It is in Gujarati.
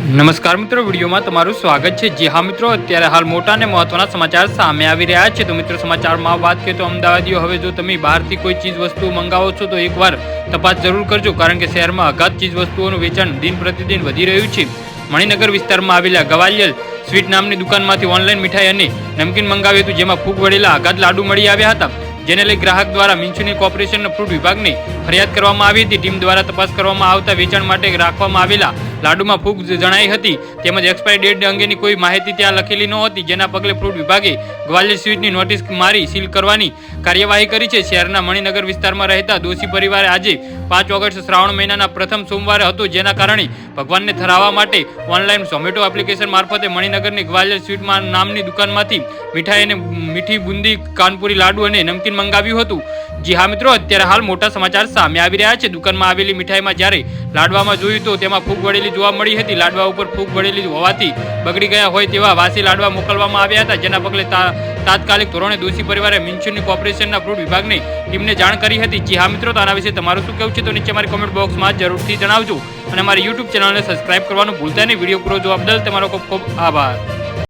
નમસ્કાર મિત્રો, વિડીયોમાં તમારું સ્વાગત છે। જી હા મિત્રો, અત્યારે હાલ મોટા અને મહત્વના સમાચાર સામે આવી રહ્યા છે। તો મિત્રો, સમાચારમાં વાત કરીએ તો અમદાવાદીઓ હવે જો તમે બહારથી કોઈ ચીજ વસ્તુ મંગાવો છો તો એકવાર તપાસ જરૂર કરજો, કારણ કે શહેરમાં અગાધ ચીજ વસ્તુઓનું વેચાણ દિન પ્રતિદિન વધી રહ્યું છે। મણિનગર વિસ્તારમાં આવેલા ગવાલિયર સ્વીટ નામની દુકાનમાંથી ઓનલાઈન મીઠાઈ અને નમકીન મંગાવ્યું હતું, જેમાં ફૂગ વળેલા અગાધ લાડુ મળી આવ્યા હતા, જેને લઈ ગ્રાહક દ્વારા મ્યુનિસિપલ કોર્પોરેશનના ફૂડ વિભાગને ફરિયાદ કરવામાં આવી હતી। ટીમ દ્વારા તપાસ કરવામાં આવતા વેચાણ માટે રાખવામાં આવેલા લાડુમાં ફૂગ જણાઈ હતી, તેમજ એક્સપાયરી ડેટ અંગેની કોઈ માહિતી ત્યાં લખેલી નહોતી, જેના પગલે ફૂડ વિભાગે ગ્વાલિયર સ્વીટની નોટિસ મારી સીલ કરવાની કાર્યવાહી કરી છે। શહેરના મણિનગર વિસ્તારમાં રહેતા દોશી પરિવારે આજે 5 ઓગસ્ટ શ્રાવણ મહિનાના પ્રથમ સોમવારે હતો, જેના કારણે ભગવાનને ધરાવવા માટે ઓનલાઈન ઝોમેટો એપ્લિકેશન મારફતે મણિનગરની ગ્વાલિયર સ્વીટ નામની દુકાનમાંથી મીઠાઈ અને મીઠી બુંદી, કાનપુરી લાડુ અને નમકીન મંગાવ્યું હતું। જી હા મિત્રો, અત્યારે હાલ મોટા સમાચાર સામે આવી રહ્યા છે। દુકાનમાં આવેલી મીઠાઈમાં જ્યારે લાડવામાં જોયું તો તેમાં ફૂગ વળેલી જોવા મળી હતી। લાડવા ઉપર ફૂગ વળેલી હોવાથી બગડી ગયા હોય તેવા વાસી લાડવા મોકલવામાં આવ્યા હતા, જેના પગલે તાત્કાલિક ધોરણે દોશી પરિવારે મ્યુનિસિપલ કોર્પોરેશનના ફૂડ વિભાગની ટીમને જાણ કરી હતી। જી હા મિત્રો, તો આના વિશે તમારું શું કહેવું છે તો નીચે મારી કોમેન્ટ બોક્સમાં જરૂરથી જણાવજો, અને અમારી યુટ્યુબ ચેનલને સબસ્ક્રાઇબ કરવાનું ભૂલતા નહીં। વિડીયો પૂરો જોવા બદલ તમારો ખૂબ ખૂબ આભાર।